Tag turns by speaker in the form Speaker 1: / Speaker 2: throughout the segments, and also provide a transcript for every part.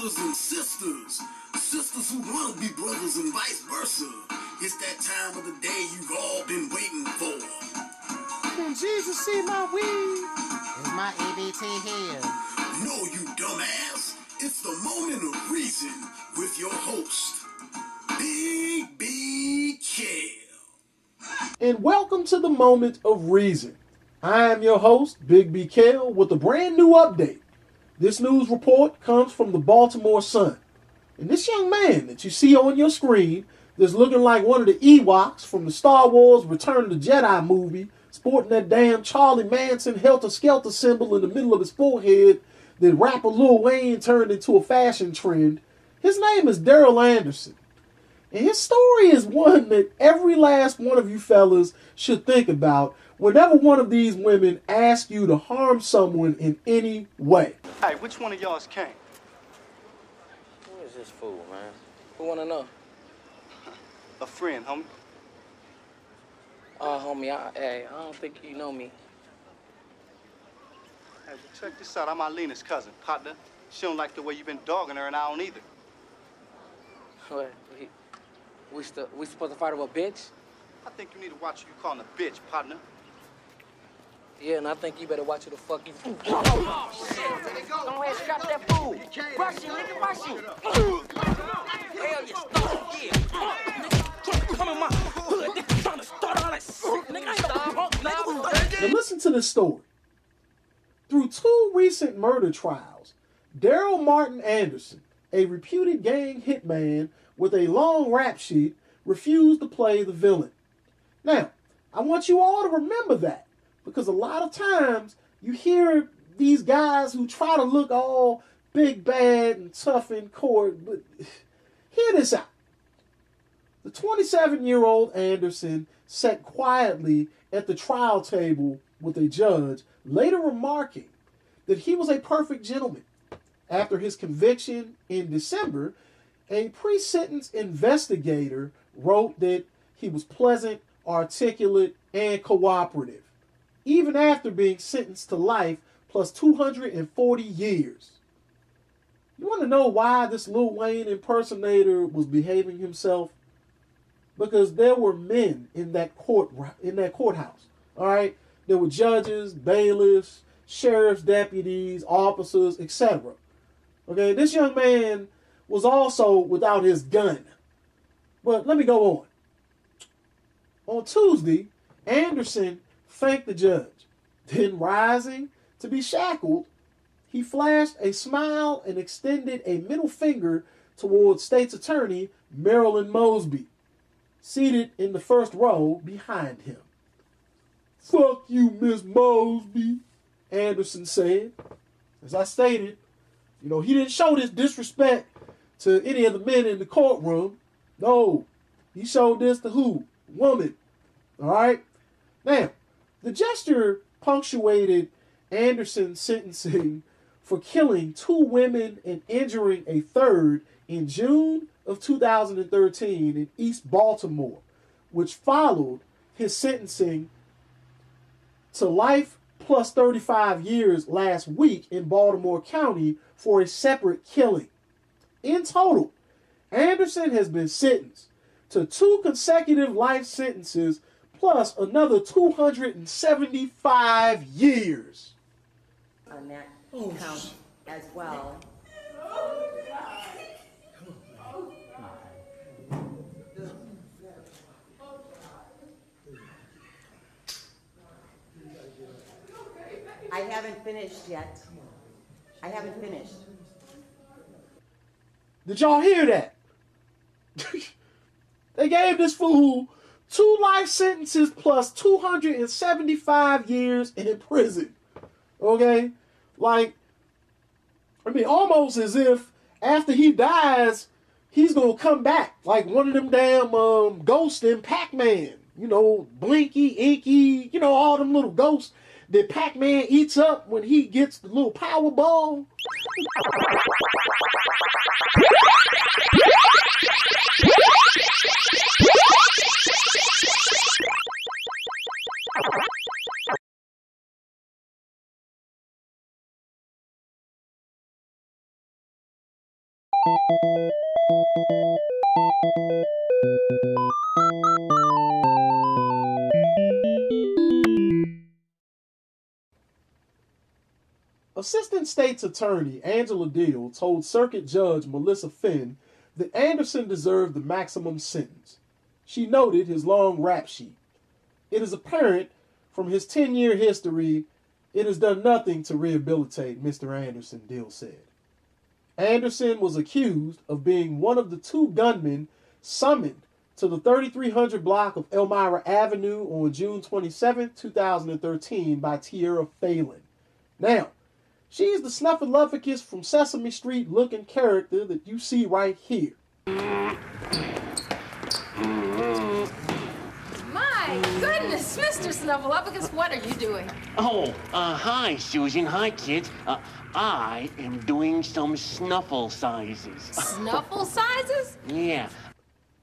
Speaker 1: brothers and sisters, sisters who want to be brothers and vice versa. It's that time of the day you've all been waiting for.
Speaker 2: Can Jesus see my weed? Is my EBT here?
Speaker 1: No, you dumbass. It's the moment of reason with your host, Big-B Kel.
Speaker 3: And welcome to the moment of reason. I am your host, Big-B Kel, with a brand new update. This news report comes from the Baltimore Sun. And this young man that you see on your screen that's looking like one of the Ewoks from the Star Wars Return of the Jedi movie, sporting that damn Charlie Manson helter-skelter symbol in the middle of his forehead that rapper Lil Wayne turned into a fashion trend. His name is Daryl Anderson. And his story is one that every last one of you fellas should think about whenever one of these women asks you to harm someone in any way.
Speaker 4: Hey, which one of y'all's came?
Speaker 5: Who is this fool, man? Who wanna know?
Speaker 4: A friend, homie.
Speaker 5: Homie, I don't think you know me.
Speaker 4: Hey, well, check this out. I'm Alina's cousin, partner. She don't like the way you've been dogging her, and I don't either.
Speaker 5: What? We supposed to fight over a bitch?
Speaker 4: I think you need to watch who you calling a bitch, partner.
Speaker 5: Yeah, and I think you better watch who the fuck you. Oh, shit! Go ahead, strap that fool. Rush him, nigga, rush him. Hell, you stop, yeah. Come in my hood, nigga, trying to start all that shit, nigga.
Speaker 3: Now listen to this story. Through two recent murder trials, Daryl Martin Anderson, a reputed gang hitman with a long rap sheet, refused to play the villain. Now, I want you all to remember that, because a lot of times you hear these guys who try to look all big, bad, and tough in court, but hear this out. The 27-year-old Anderson sat quietly at the trial table with a judge, later remarking that he was a perfect gentleman. After his conviction in December, a pre-sentence investigator wrote that he was pleasant, articulate, and cooperative, even after being sentenced to life plus 240 years. You want to know why this Lil Wayne impersonator was behaving himself? Because there were men in that courthouse. All right, there were judges, bailiffs, sheriff's deputies, officers, etc. Okay, this young man was also without his gun. But let me go on. On Tuesday, Anderson thanked the judge. Then, rising to be shackled, he flashed a smile and extended a middle finger towards State's Attorney Marilyn Mosby, seated in the first row behind him. "Fuck you, Miss Mosby," Anderson said. As I stated, he didn't show this disrespect to any of the men in the courtroom. No, he showed this to who? Woman. All right? Now, the gesture punctuated Anderson's sentencing for killing two women and injuring a third in June of 2013 in East Baltimore, which followed his sentencing to life plus 35 years last week in Baltimore County for a separate killing. In total, Anderson has been sentenced to 2 consecutive life sentences plus another 275 years.
Speaker 6: On that count as well. I haven't finished yet. I haven't finished.
Speaker 3: Did y'all hear that? They gave this fool 2 life sentences plus 275 years in prison. Okay? Almost as if after he dies, he's gonna come back like one of them damn ghosts in Pac-Man. Blinky, Inky, all them little ghosts that Pac-Man eats up when he gets the little power ball. Assistant State's Attorney Angela Deal told Circuit Judge Melissa Finn that Anderson deserved the maximum sentence. She noted his long rap sheet. It is apparent from his 10-year history, it has done nothing to rehabilitate Mr. Anderson, Deal said. Anderson was accused of being one of the 2 gunmen summoned to the 3300 block of Elmira Avenue on June 27, 2013 by Tierra Phelan. Now, she's the snuffleupagus from Sesame Street looking character that you see right here.
Speaker 7: My goodness, Mr. Snuffleupagus, what are you doing?
Speaker 8: Oh, hi, Susan. Hi, kids. I am doing some snuffle sizes.
Speaker 7: Snuffle sizes?
Speaker 8: Yeah.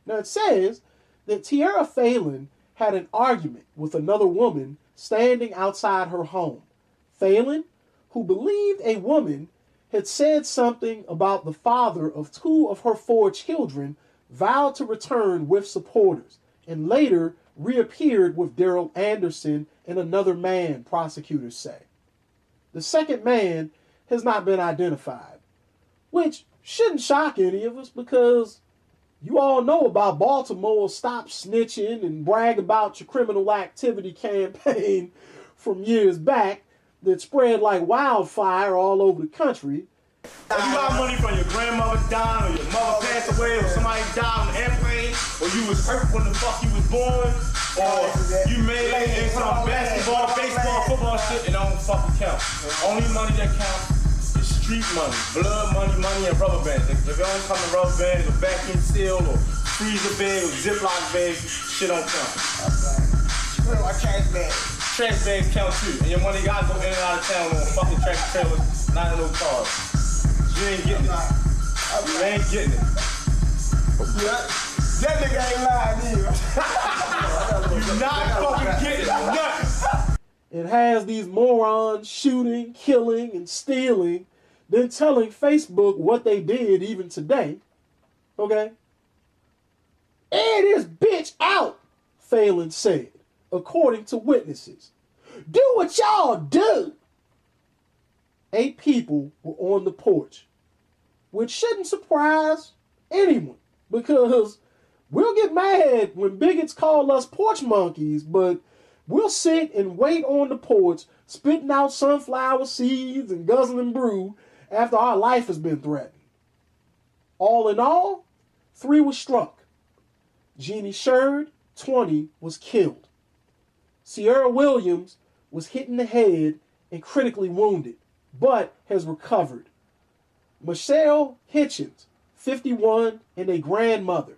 Speaker 3: Now it says that Tierra Phelan had an argument with another woman standing outside her home. Phelan, who believed a woman had said something about the father of 2 of her 4 children, vowed to return with supporters, and later reappeared with Daryl Anderson and another man, prosecutors say. The second man has not been identified, which shouldn't shock any of us because you all know about Baltimore's Stop Snitching and Brag About Your Criminal Activity campaign from years back that spread like wildfire all over the country.
Speaker 9: If you got money from your grandmother dying, or your mother passed away, or somebody died on an airplane, or you was hurt when the fuck you was born, or you made it in some basketball, baseball, football shit, it don't fucking count. Only money that counts is street money, blood money, money, and rubber bands. If it don't come in rubber bands, or vacuum seal, or freezer bag, or Ziploc bag, shit don't count. Trash bags count too, and your money gotta go in and out of town on fucking tractor trailers, not in no cars. You ain't getting it. You ain't getting it. That nigga ain't lying either. You not fucking getting nothing.
Speaker 3: It has these morons shooting, killing, and stealing, then telling Facebook what they did even today. Okay? Air this bitch out, Phelan said, according to witnesses. Do what y'all do. 8 people were on the porch, which shouldn't surprise anyone because we'll get mad when bigots call us porch monkeys, but we'll sit and wait on the porch, spitting out sunflower seeds and guzzling brew after our life has been threatened. All in all, 3 were struck. Jeannie Sherd, 20, was killed. Sierra Williams was hit in the head and critically wounded, but has recovered. Michelle Hitchens, 51, and a grandmother,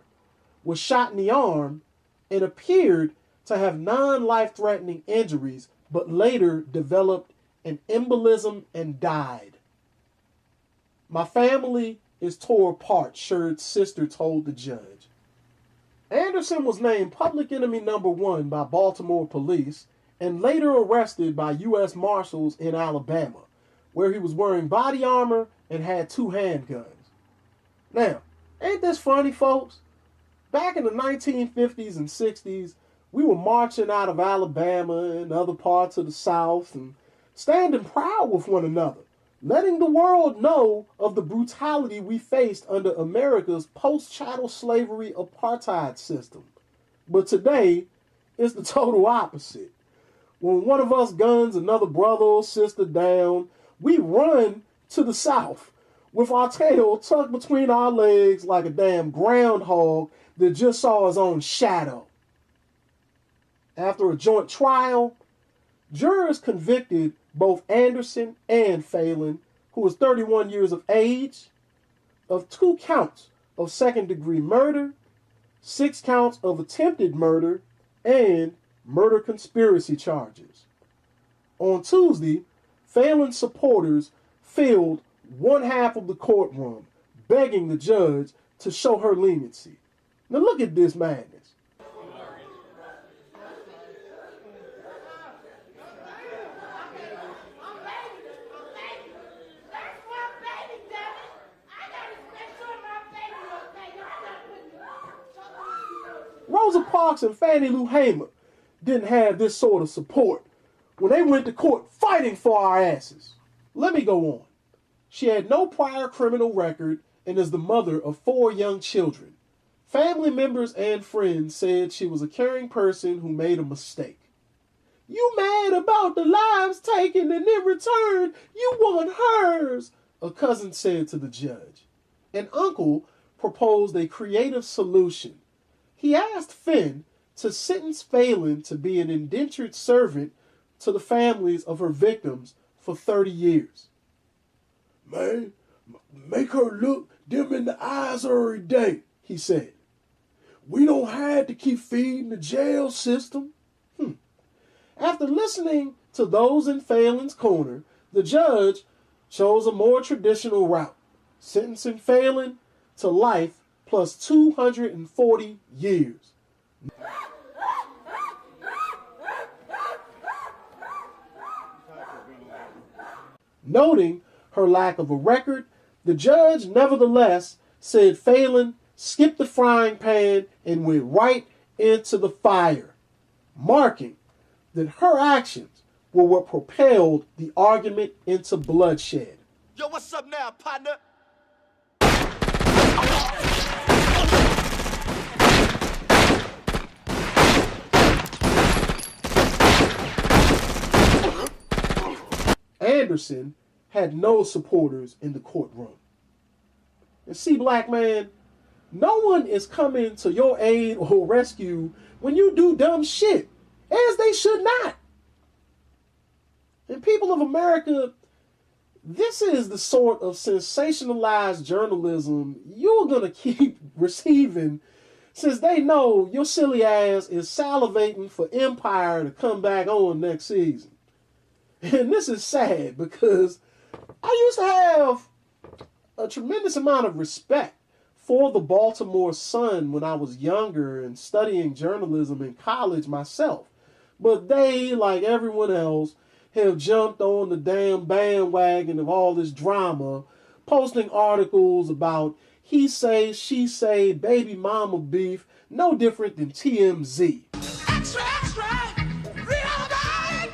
Speaker 3: was shot in the arm and appeared to have non-life-threatening injuries, but later developed an embolism and died. My family is tore apart, Sherd's sister told the judge. Anderson was named public enemy number 1 by Baltimore police and later arrested by U.S. Marshals in Alabama, where he was wearing body armor and had 2 handguns. Now, ain't this funny, folks? Back in the 1950s and 60s, we were marching out of Alabama and other parts of the South and standing proud with one another, letting the world know of the brutality we faced under America's post-chattel slavery apartheid system. But today, it's the total opposite. When one of us guns another brother or sister down, we run to the South with our tail tucked between our legs like a damn groundhog that just saw his own shadow. After a joint trial, jurors convicted both Anderson and Phelan, who was 31 years of age, of 2 counts of second-degree murder, 6 counts of attempted murder, and murder conspiracy charges. On Tuesday, Phelan's supporters filled one half of the courtroom, begging the judge to show her leniency. Now look at this madness. Rosa Parks and Fannie Lou Hamer didn't have this sort of support when they went to court fighting for our asses. Let me go on. She had no prior criminal record and is the mother of 4 young children. Family members and friends said she was a caring person who made a mistake. You mad about the lives taken and in return you want hers, a cousin said to the judge. An uncle proposed a creative solution. He asked Finn to sentence Phelan to be an indentured servant to the families of her victims for 30 years. Man, make her look them in the eyes every day, he said. We don't have to keep feeding the jail system. After listening to those in Phelan's corner, the judge chose a more traditional route, sentencing Phelan to life plus 240 years. Noting her lack of a record, the judge nevertheless said Phelan skipped the frying pan and went right into the fire, marking that her actions were what propelled the argument into bloodshed.
Speaker 1: Yo, what's up now, partner?
Speaker 3: Anderson had no supporters in the courtroom. And see, black man, no one is coming to your aid or rescue when you do dumb shit, as they should not. And people of America, this is the sort of sensationalized journalism you're going to keep receiving since they know your silly ass is salivating for Empire to come back on next season. And this is sad because I used to have a tremendous amount of respect for the Baltimore Sun when I was younger and studying journalism in college myself. But they, like everyone else, have jumped on the damn bandwagon of all this drama, posting articles about he say, she say, baby mama beef, no different than TMZ.
Speaker 1: Extra, extra, real bad.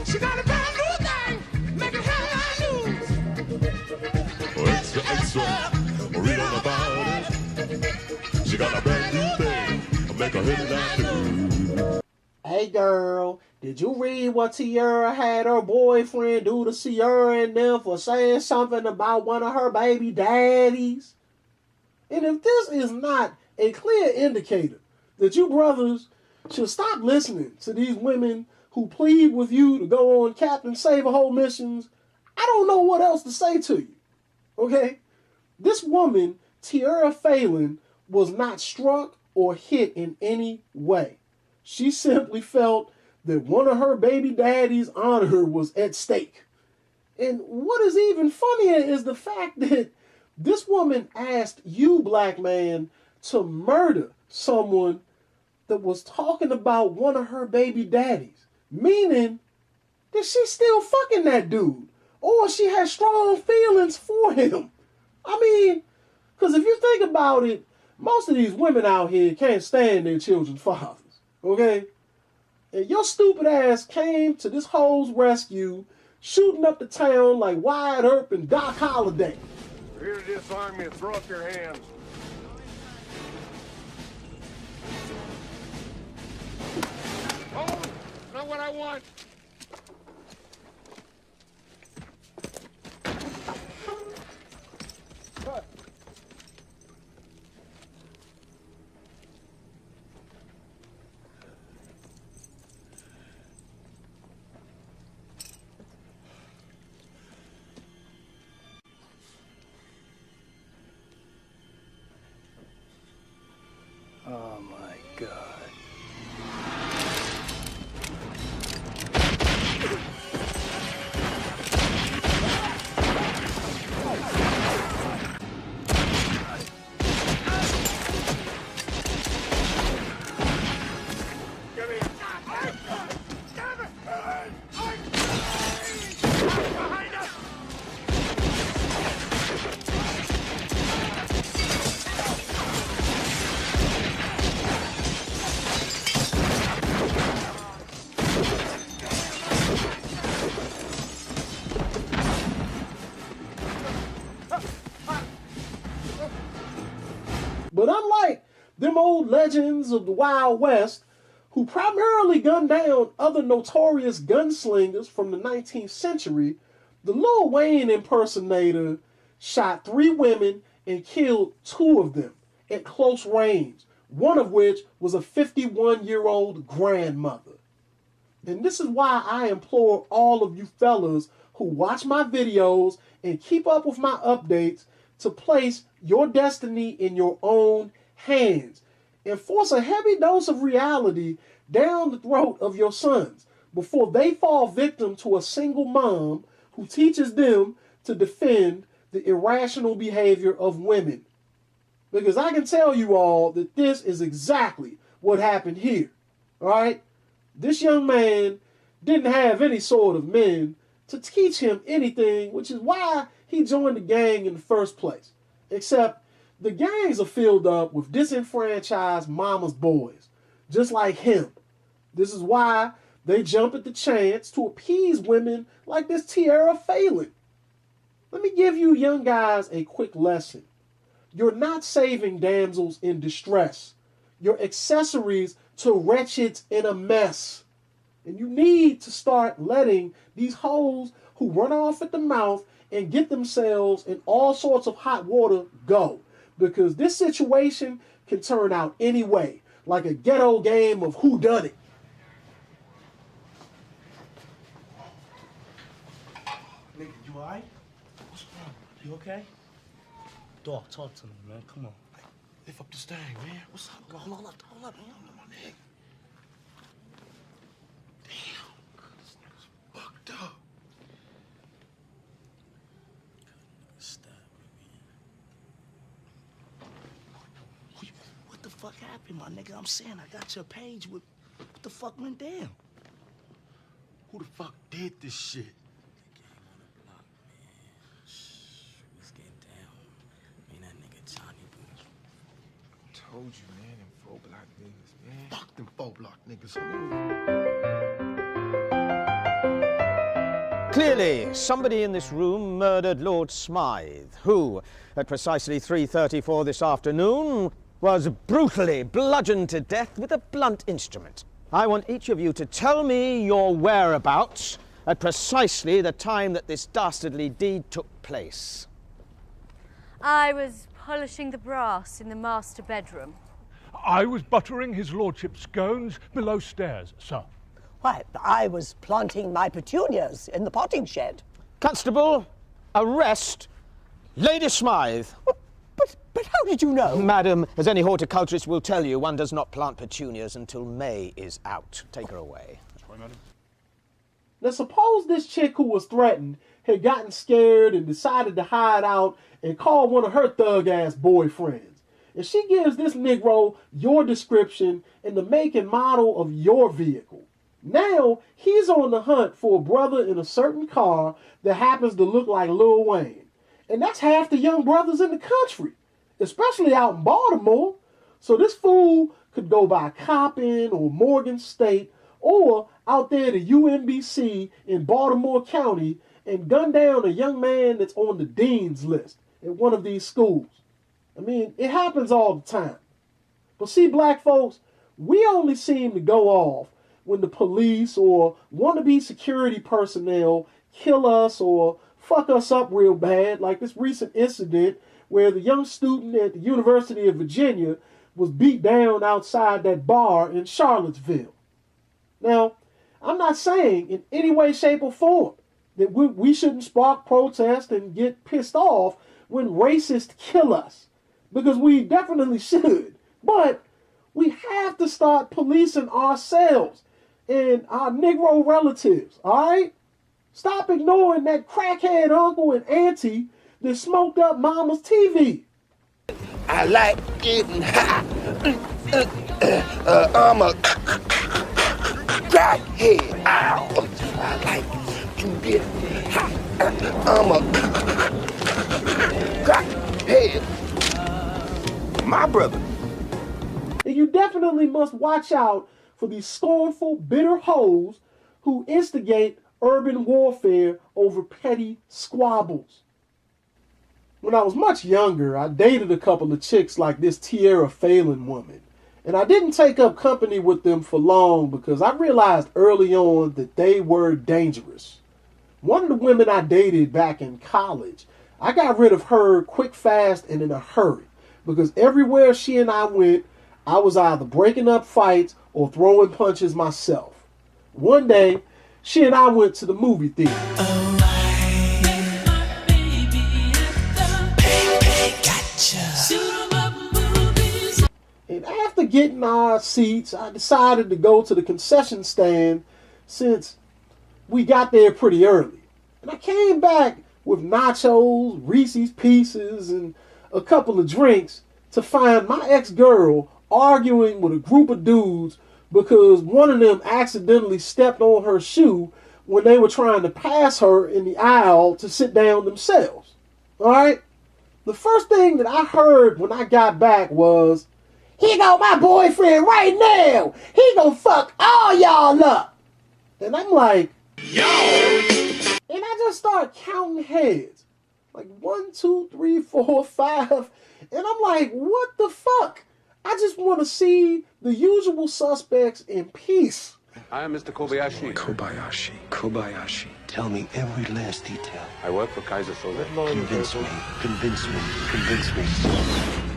Speaker 1: She got a brand new thing, making headline news. Extra, extra, real about it. She got a brand new thing, make a headline news.
Speaker 3: Hey girl, did you read what Tiara had her boyfriend do to Sierra and them for saying something about one of her baby daddies? And if this is not a clear indicator that you brothers should stop listening to these women who plead with you to go on Captain Save-A-Hole missions, I don't know what else to say to you. Okay? This woman, Tiara Phelan, was not struck or hit in any way. She simply felt that one of her baby daddy's honor was at stake. And what is even funnier is the fact that this woman asked you, black man, to murder someone that was talking about one of her baby daddies. Meaning that she's still fucking that dude. Or she has strong feelings for him. I mean, because if you think about it, most of these women out here can't stand their children's fathers. Okay? And your stupid ass came to this hoe's rescue, shooting up the town like Wyatt Earp and Doc Holliday.
Speaker 10: We're here to disarm you. Throw up your hands. Oh, not what I want. Cut.
Speaker 2: Oh my God.
Speaker 3: But unlike them old legends of the Wild West, who primarily gunned down other notorious gunslingers from the 19th century, the Lil Wayne impersonator shot 3 women and killed 2 of them at close range, one of which was a 51-year-old grandmother. And this is why I implore all of you fellas who watch my videos and keep up with my updates to place your destiny in your own hands and force a heavy dose of reality down the throat of your sons before they fall victim to a single mom who teaches them to defend the irrational behavior of women. Because I can tell you all that this is exactly what happened here. All right? This young man didn't have any sort of men to teach him anything, which is why he joined the gang in the first place. Except the gangs are filled up with disenfranchised mama's boys, just like him. This is why they jump at the chance to appease women like this Tierra Phelan. Let me give you young guys a quick lesson. You're not saving damsels in distress. You're accessories to wretches in a mess. And you need to start letting these hoes who run off at the mouth and get themselves in all sorts of hot water go. Because this situation can turn out any way, like a ghetto game of whodunit.
Speaker 9: Nigga, you alright? What's wrong? You okay? Dog, talk to me, man. Come on.
Speaker 10: Lift up this thing, man. What's up?
Speaker 9: Hold up, man.
Speaker 10: My nigga. Damn. This nigga's fucked up.
Speaker 9: What the fuck happened, my nigga? I'm saying I got your page. What the fuck went down?
Speaker 10: Who the fuck did this shit? Told you, man, them 4 block niggas, man. Fuck them 4 block niggas.
Speaker 11: Clearly, somebody in this room murdered Lord Smythe, who, at precisely 3:34 this afternoon, was brutally bludgeoned to death with a blunt instrument. I want each of you to tell me your whereabouts at precisely the time that this dastardly deed took place.
Speaker 12: I was polishing the brass in the master bedroom.
Speaker 13: I was buttering his lordship's scones below stairs, sir.
Speaker 14: Why, I was planting my petunias in the potting shed.
Speaker 11: Constable, arrest Lady Smythe.
Speaker 14: But how did you know?
Speaker 11: Madam, as any horticulturist will tell you, one does not plant petunias until May is out. Take her away.
Speaker 13: That's right, madam.
Speaker 3: Now suppose this chick who was threatened had gotten scared and decided to hide out and call one of her thug-ass boyfriends. And she gives this Negro your description and the make and model of your vehicle. Now, he's on the hunt for a brother in a certain car that happens to look like Lil Wayne. And that's half the young brothers in the country, especially out in Baltimore. So this fool could go by Coppin or Morgan State or out there to UMBC in Baltimore County and gun down a young man that's on the dean's list at one of these schools. I mean, it happens all the time. But see, black folks, we only seem to go off when the police or wannabe security personnel kill us or fuck us up real bad, like this recent incident where the young student at the University of Virginia was beat down outside that bar in Charlottesville. Now, I'm not saying in any way, shape, or form that we shouldn't spark protest and get pissed off when racists kill us, because we definitely should. But we have to start policing ourselves and our Negro relatives, all right? Stop ignoring that crackhead uncle and auntie that smoked up mama's TV.
Speaker 10: I like getting high. I'm a crackhead. Ow. I like to get high. I'm a crackhead. My brother.
Speaker 3: And you definitely must watch out for these scornful, bitter hoes who instigate urban warfare over petty squabbles. When I was much younger, I dated a couple of chicks like this Tierra Phelan woman. And I didn't take up company with them for long because I realized early on that they were dangerous. One of the women I dated back in college, I got rid of her quick, fast, and in a hurry. Because everywhere she and I went, I was either breaking up fights or throwing punches myself. One day, she and I went to the movie theater. And after getting our seats, I decided to go to the concession stand since we got there pretty early. And I came back with nachos, Reese's Pieces, and a couple of drinks to find my ex-girl arguing with a group of dudes because one of them accidentally stepped on her shoe when they were trying to pass her in the aisle to sit down themselves. Alright? The first thing that I heard when I got back was, "Here go my boyfriend right now. He gonna fuck all y'all up." And I'm like, yo! And I just start counting heads. Like 1, 2, 3, 4, 5. And I'm like, what the fuck? I just want to see the usual suspects in peace.
Speaker 15: I am Mr. Kobayashi.
Speaker 16: Kobayashi. Tell me every last detail.
Speaker 15: I work for Kaiser Soze.
Speaker 16: Convince me.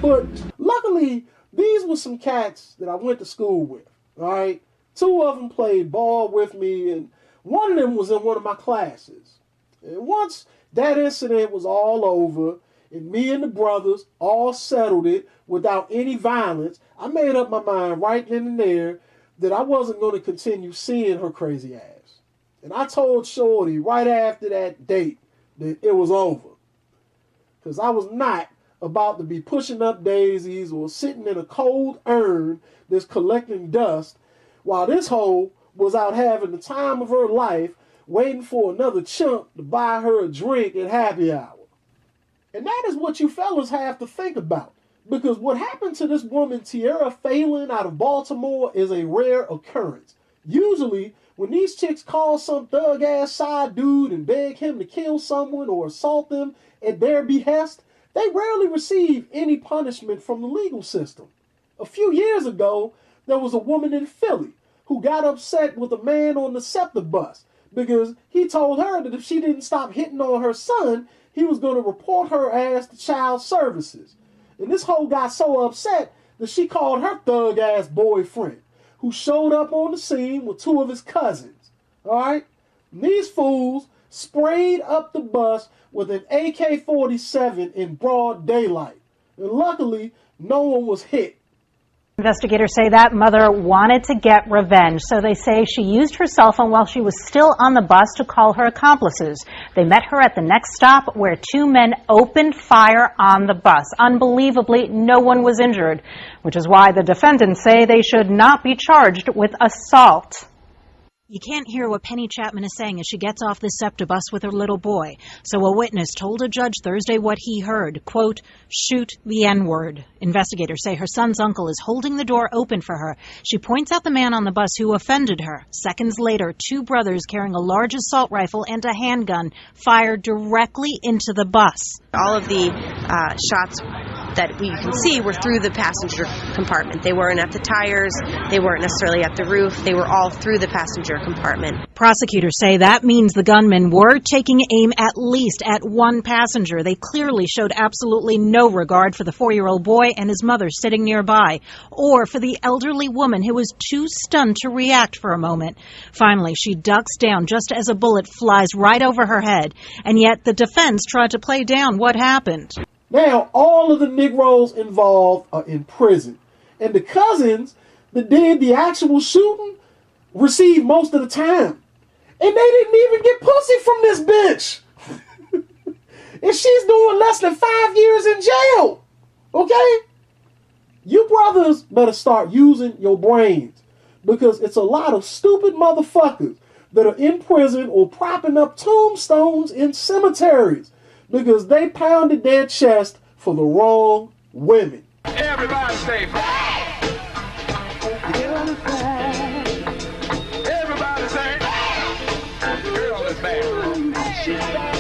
Speaker 3: But luckily, these were some cats that I went to school with, all right? 2 of them played ball with me, and one of them was in one of my classes. And once that incident was all over, and me and the brothers all settled it without any violence, I made up my mind right then and there that I wasn't going to continue seeing her crazy ass. And I told Shorty right after that date that it was over. Because I was not about to be pushing up daisies or sitting in a cold urn that's collecting dust while this hoe was out having the time of her life waiting for another chump to buy her a drink at happy hour. And that is what you fellas have to think about. Because what happened to this woman, Tierra Phelan, out of Baltimore is a rare occurrence. Usually, when these chicks call some thug-ass side dude and beg him to kill someone or assault them at their behest, they rarely receive any punishment from the legal system. A few years ago, there was a woman in Philly who got upset with a man on the SEPTA bus because he told her that if she didn't stop hitting on her son, he was going to report her ass to child services. And this hoe got so upset that she called her thug-ass boyfriend, who showed up on the scene with 2 of his cousins. Alright? These fools sprayed up the bus with an AK-47 in broad daylight. And luckily, no one was hit.
Speaker 17: Investigators say that mother wanted to get revenge, so they say she used her cell phone while she was still on the bus to call her accomplices. They met her at the next stop where 2 men opened fire on the bus. Unbelievably, no one was injured, which is why the defendants say they should not be charged with assault.
Speaker 18: You can't hear what Penny Chapman is saying as she gets off the SEPTA bus with her little boy. So a witness told a judge Thursday what he heard, quote, "Shoot the N-word." Investigators say her son's uncle is holding the door open for her. She points out the man on the bus who offended her. Seconds later, 2 brothers carrying a large assault rifle and a handgun fired directly into the bus.
Speaker 19: All of the shots that we can see were through the passenger compartment. They weren't at the tires. They weren't necessarily at the roof. They were all through the passenger compartment.
Speaker 18: Prosecutors say that means the gunmen were taking aim at least at one passenger. They clearly showed absolutely no regard for the 4-year-old boy and his mother sitting nearby, or for the elderly woman who was too stunned to react for a moment. Finally, she ducks down just as a bullet flies right over her head, and yet the defense tried to play down what happened.
Speaker 3: Now, all of the Negroes involved are in prison. And the cousins that did the actual shooting received most of the time. And they didn't even get pussy from this bitch. And she's doing less than 5 years in jail. Okay? You brothers better start using your brains. Because it's a lot of stupid motherfuckers that are in prison or propping up tombstones in cemeteries. Because they pounded their chest for the wrong women.
Speaker 1: Everybody say flag! Girl is bad. Everybody say, girl is bad.